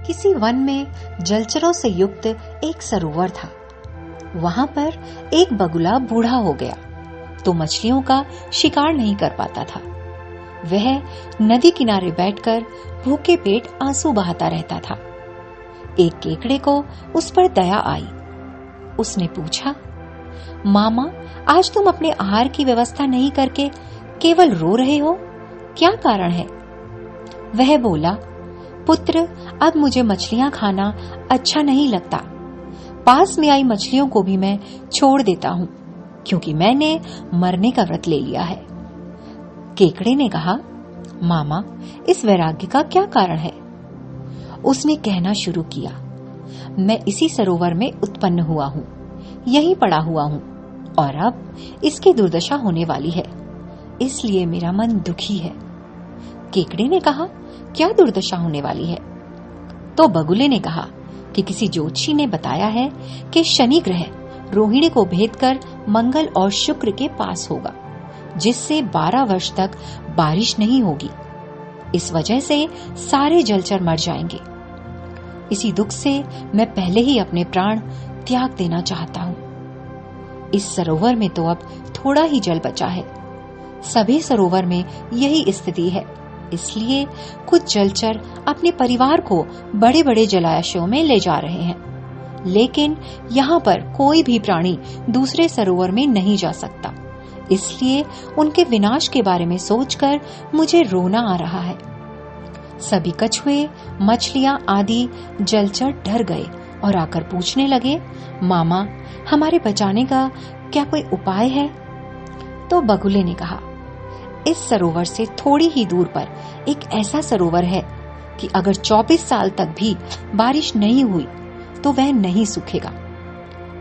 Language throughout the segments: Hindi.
किसी वन में जलचरों से युक्त एक सरोवर था। वहां पर एक बगुला बूढ़ा हो गया तो मछलियों का शिकार नहीं कर पाता था। वह नदी किनारे बैठकर भूखे पेट आंसू बहाता रहता था। एक केकड़े को उस पर दया आई। उसने पूछा, मामा, आज तुम अपने आहार की व्यवस्था नहीं करके केवल रो रहे हो, क्या कारण है? वह बोला, पुत्र, अब मुझे मछलियां खाना अच्छा नहीं लगता। पास में आई मछलियों को भी मैं छोड़ देता हूं, क्योंकि मैंने मरने का व्रत ले लिया है। केकड़े ने कहा, मामा, इस वैराग्य का क्या कारण है? उसने कहना शुरू किया, मैं इसी सरोवर में उत्पन्न हुआ हूं, यहीं पड़ा हुआ हूं, और अब इसकी दुर्दशा होने वाली है, इसलिए मेरा मन दुखी है। केकड़े ने कहा, क्या दुर्दशा होने वाली है? तो बगुले ने कहा कि किसी ज्योतिषी ने बताया है कि शनि ग्रह रोहिणी को भेद कर मंगल और शुक्र के पास होगा, जिससे 12 वर्ष तक बारिश नहीं होगी। इस वजह से सारे जलचर मर जाएंगे। इसी दुख से मैं पहले ही अपने प्राण त्याग देना चाहता हूँ। इस सरोवर में तो अब थोड़ा ही जल बचा है। सभी सरोवर में यही स्थिति है, इसलिए कुछ जलचर अपने परिवार को बड़े बड़े जलाशयों में ले जा रहे हैं, लेकिन यहाँ पर कोई भी प्राणी दूसरे सरोवर में नहीं जा सकता। इसलिए उनके विनाश के बारे में सोचकर मुझे रोना आ रहा है। सभी कछुए, मछलियां आदि जलचर डर गए और आकर पूछने लगे, मामा, हमारे बचाने का क्या कोई उपाय है? तो बगुले ने कहा, इस सरोवर से थोड़ी ही दूर पर एक ऐसा सरोवर है कि अगर 24 साल तक भी बारिश नहीं हुई तो वह नहीं सूखेगा।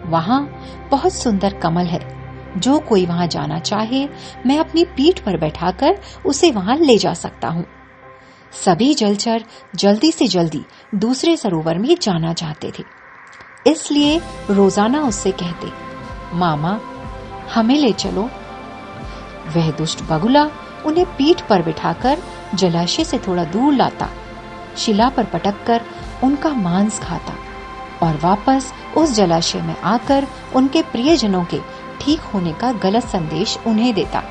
वहां बहुत सुंदर कमल है। जो कोई वहां जाना चाहे, मैं अपनी पीठ पर बैठाकर उसे वहां ले जा सकता हूँ। सभी जलचर जल्दी से जल्दी दूसरे सरोवर में जाना चाहते थे, इसलिए रोजाना उससे कहते, मामा, हमें ले चलो। वह दुष्ट बगुला उन्हें पीठ पर बिठाकर जलाशय से थोड़ा दूर लाता, शिला पर पटककर उनका मांस खाता और वापस उस जलाशय में आकर उनके प्रियजनों के ठीक होने का गलत संदेश उन्हें देता।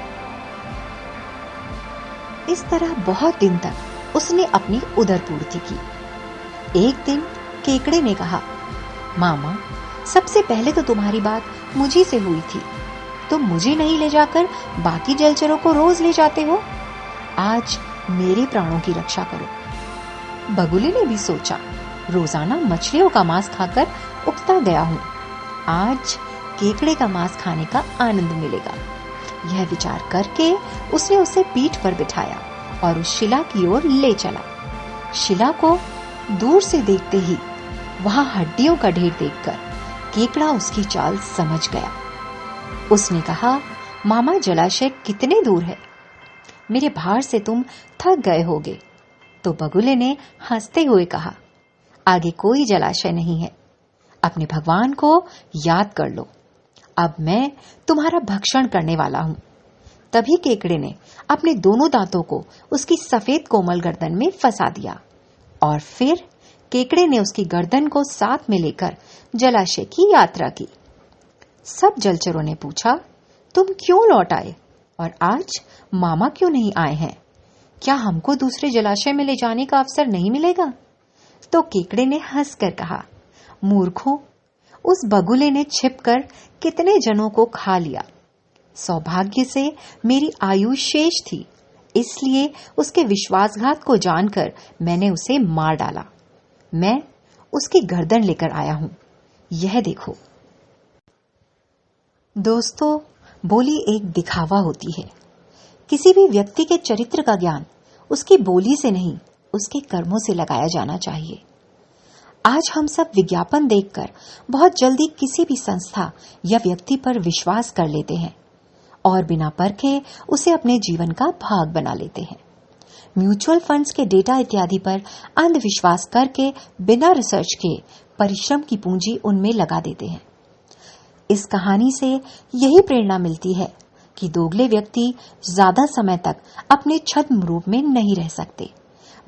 इस तरह बहुत दिन तक उसने अपनी उदर पूर्ति की। एक दिन केकड़े ने कहा, मामा, सबसे पहले तो तुम्हारी बात मुझी से हुई थी। तुम मुझे नहीं ले जाकर बाकी जलचरों को रोज ले जाते हो। आज मेरे प्राणों की रक्षा करो। बगुले ने भी सोचा, रोजाना मछलियों का मांस खाकर उकता गया हूँ, आज केकड़े का मांस खाने का आनंद मिलेगा। यह विचार करके उसने उसे पीठ पर बिठाया और उस शिला की ओर ले चला। शिला को दूर से देखते ही वहां हड्डियों का ढेर देखकर केकड़ा उसकी चाल समझ गया। उसने कहा, मामा, जलाशय कितने दूर है? मेरे भार से तुम थक गए होगे। तो बगुले ने हंसते हुए कहा, आगे कोई जलाशय नहीं है, अपने भगवान को याद कर लो। अब मैं तुम्हारा भक्षण करने वाला हूं। तभी केकड़े ने अपने दोनों दांतों को उसकी सफेद कोमल गर्दन में फंसा दिया और फिर केकड़े ने उसकी गर्दन को साथ में लेकर जलाशय की यात्रा की। सब जलचरों ने पूछा, तुम क्यों लौट आए और आज मामा क्यों नहीं आए हैं? क्या हमको दूसरे जलाशय में ले जाने का अवसर नहीं मिलेगा? तो केकड़े ने हंसकर कहा, मूर्खों, उस बगुले ने छिपकर कितने जनों को खा लिया। सौभाग्य से मेरी आयु शेष थी, इसलिए उसके विश्वासघात को जानकर मैंने उसे मार डाला। मैं उसकी गर्दन लेकर आया हूं, यह देखो। दोस्तों, बोली एक दिखावा होती है। किसी भी व्यक्ति के चरित्र का ज्ञान उसकी बोली से नहीं, उसके कर्मों से लगाया जाना चाहिए। आज हम सब विज्ञापन देखकर बहुत जल्दी किसी भी संस्था या व्यक्ति पर विश्वास कर लेते हैं और बिना परखे उसे अपने जीवन का भाग बना लेते हैं। म्यूचुअल फंड्स के डेटा इत्यादि पर अंधविश्वास करके बिना रिसर्च के परिश्रम की पूंजी उनमें लगा देते हैं। इस कहानी से यही प्रेरणा मिलती है कि दोगले व्यक्ति ज्यादा समय तक अपने छद्म रूप में नहीं रह सकते,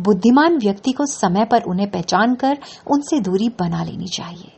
बुद्धिमान व्यक्ति को समय पर उन्हें पहचान कर उनसे दूरी बना लेनी चाहिए।